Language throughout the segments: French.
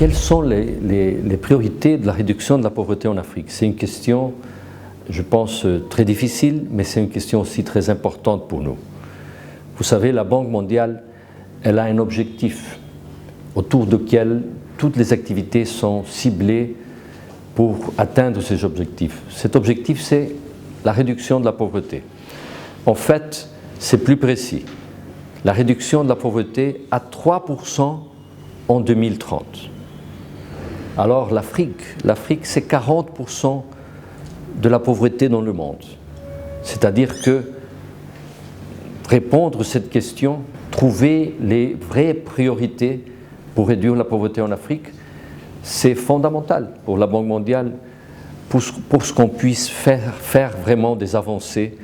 Quelles sont les priorités de la réduction de la pauvreté en Afrique? C'est une question, je pense, très difficile, mais c'est une question aussi très importante pour nous. Vous savez, la Banque mondiale, elle a un objectif autour duquel toutes les activités sont ciblées pour atteindre ces objectifs. Cet objectif, c'est la réduction de la pauvreté. En fait, c'est plus précis. La réduction de la pauvreté à 3% en 2030. Alors l'Afrique, c'est 40% de la pauvreté dans le monde. C'est-à-dire que répondre à cette question, trouver les vraies priorités pour réduire la pauvreté en Afrique, c'est fondamental pour la Banque mondiale, pour ce qu'on puisse faire vraiment des avancées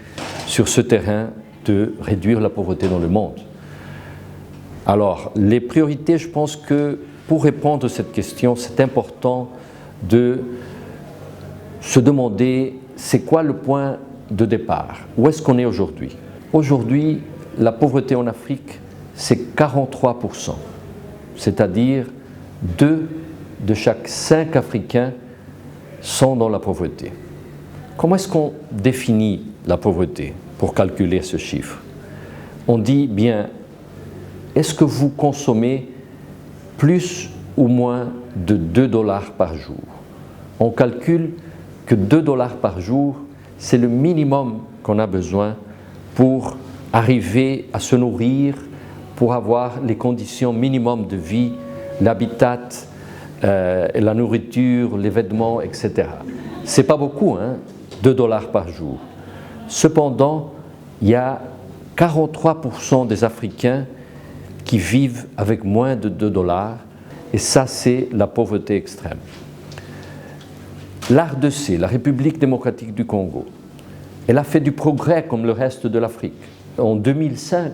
sur ce terrain de réduire la pauvreté dans le monde. Alors, les priorités, je pense que pour répondre à cette question, c'est important de se demander c'est quoi le point de départ? Où est-ce qu'on est aujourd'hui? Aujourd'hui, la pauvreté en Afrique, c'est 43%, c'est-à-dire 2 de chaque 5 Africains sont dans la pauvreté. Comment est-ce qu'on définit la pauvreté pour calculer ce chiffre? On dit bien, est-ce que vous consommez plus ou moins de 2 dollars par jour? On calcule que 2 dollars par jour, c'est le minimum qu'on a besoin pour arriver à se nourrir, pour avoir les conditions minimum de vie, l'habitat, la nourriture, les vêtements, etc. C'est pas beaucoup, 2 dollars par jour. Cependant, il y a 43% des Africains qui vivent avec moins de 2 dollars, et ça, c'est la pauvreté extrême. La RDC, la République démocratique du Congo, elle a fait du progrès comme le reste de l'Afrique. En 2005,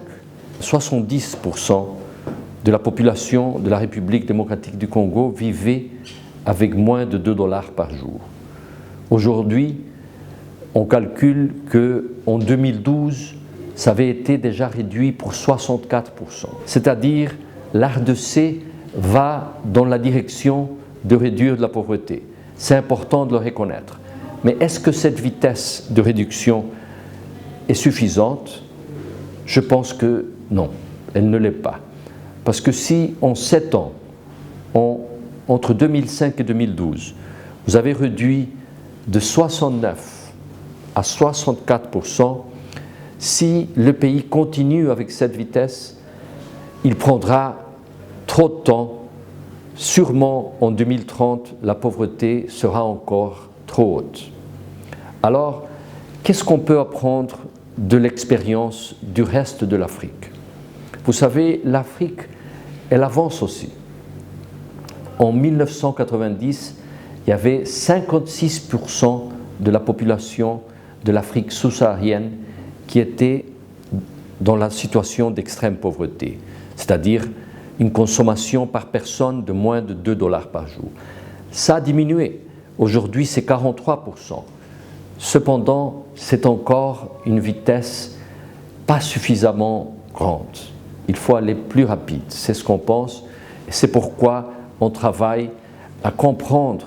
70% de la population de la République démocratique du Congo vivait avec moins de 2 dollars par jour. Aujourd'hui, on calcule qu'en 2012, ça avait été déjà réduit pour 64%. C'est-à-dire, l'ARDC va dans la direction de réduire la pauvreté. C'est important de le reconnaître. Mais est-ce que cette vitesse de réduction est suffisante? Je pense que non, elle ne l'est pas. Parce que si en 7 ans, entre 2005 et 2012, vous avez réduit de 69 à 64%, si le pays continue avec cette vitesse, il prendra trop de temps. Sûrement en 2030, la pauvreté sera encore trop haute. Alors, qu'est-ce qu'on peut apprendre de l'expérience du reste de l'Afrique? Vous savez, l'Afrique, elle avance aussi. En 1990, il y avait 56% de la population de l'Afrique sous-saharienne qui était dans la situation d'extrême pauvreté, c'est-à-dire une consommation par personne de moins de 2 dollars par jour. Ça a diminué. Aujourd'hui, c'est 43%. Cependant, c'est encore une vitesse pas suffisamment grande. Il faut aller plus rapide, c'est ce qu'on pense. Et c'est pourquoi on travaille à comprendre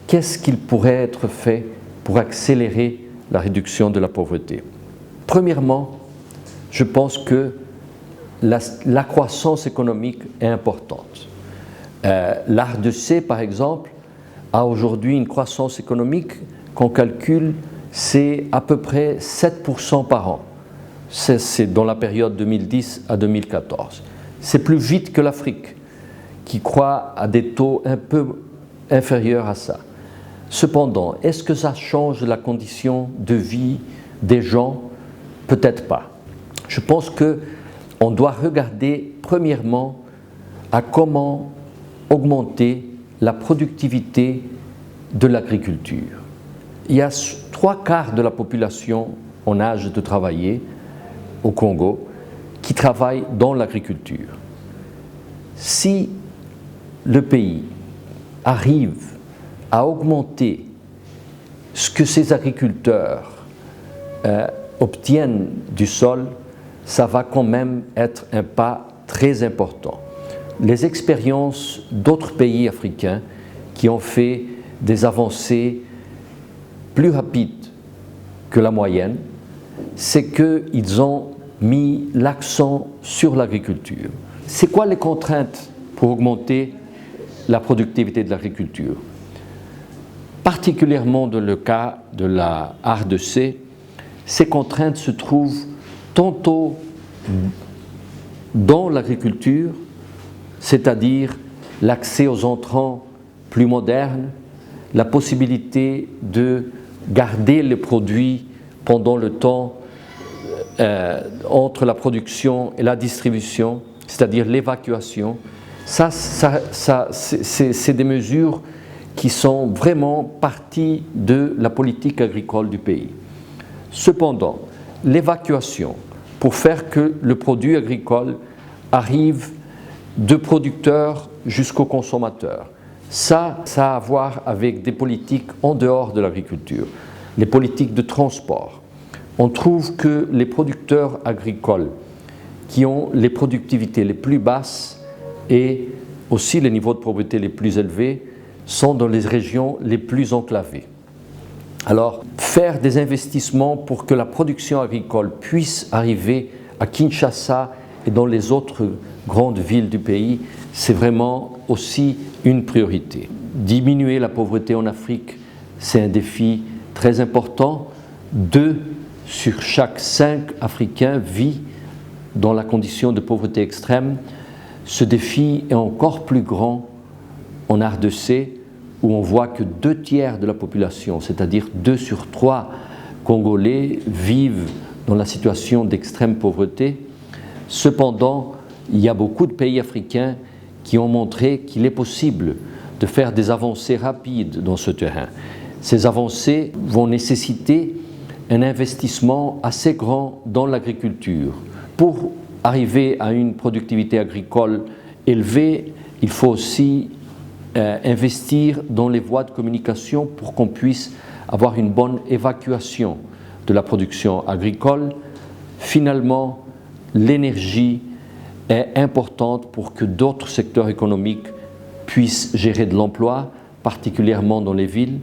qu'est-ce qu'il pourrait être fait pour accélérer la réduction de la pauvreté. Premièrement, je pense que la croissance économique est importante. L'ARDC, par exemple, a aujourd'hui une croissance économique qu'on calcule, c'est à peu près 7% par an. C'est dans la période 2010 à 2014. C'est plus vite que l'Afrique, qui croît à des taux un peu inférieurs à ça. Cependant, est-ce que ça change la condition de vie des gens? Peut-être pas. Je pense qu'on doit regarder premièrement à comment augmenter la productivité de l'agriculture. Il y a 3/4 de la population en âge de travailler au Congo qui travaille dans l'agriculture. Si le pays arrive à augmenter ce que ces agriculteurs obtiennent du sol, ça va quand même être un pas très important. les expériences d'autres pays africains qui ont fait des avancées plus rapides que la moyenne, c'est qu'ils ont mis l'accent sur l'agriculture. C'est quoi les contraintes pour augmenter la productivité de l'agriculture? Particulièrement dans le cas de la RDC, ces contraintes se trouvent tantôt dans l'agriculture, c'est-à-dire l'accès aux entrants plus modernes, la possibilité de garder les produits pendant le temps entre la production et la distribution, c'est-à-dire l'évacuation. C'est des mesures qui sont vraiment partie de la politique agricole du pays. Cependant, l'évacuation, pour faire que le produit agricole arrive de producteur jusqu'au consommateur, ça a à voir avec des politiques en dehors de l'agriculture, les politiques de transport. On trouve que les producteurs agricoles qui ont les productivités les plus basses et aussi les niveaux de pauvreté les plus élevés sont dans les régions les plus enclavées. Alors, faire des investissements pour que la production agricole puisse arriver à Kinshasa et dans les autres grandes villes du pays, c'est vraiment aussi une priorité. Diminuer la pauvreté en Afrique, c'est un défi très important. 2 sur chaque 5 Africains vit dans la condition de pauvreté extrême. Ce défi est encore plus grand en RDC, où on voit que 2 tiers de la population, c'est-à-dire 2 sur 3 Congolais, vivent dans la situation d'extrême pauvreté. Cependant, il y a beaucoup de pays africains qui ont montré qu'il est possible de faire des avancées rapides dans ce terrain. Ces avancées vont nécessiter un investissement assez grand dans l'agriculture. Pour arriver à une productivité agricole élevée, il faut aussi investir dans les voies de communication pour qu'on puisse avoir une bonne évacuation de la production agricole. Finalement, l'énergie est importante pour que d'autres secteurs économiques puissent gérer de l'emploi, particulièrement dans les villes,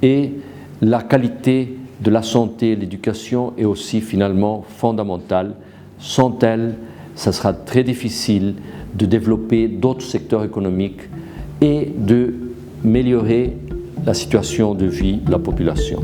et la qualité de la santé et l'éducation est aussi finalement fondamentale. Sans elle, ça sera très difficile de développer d'autres secteurs économiques et d'améliorer la situation de vie de la population.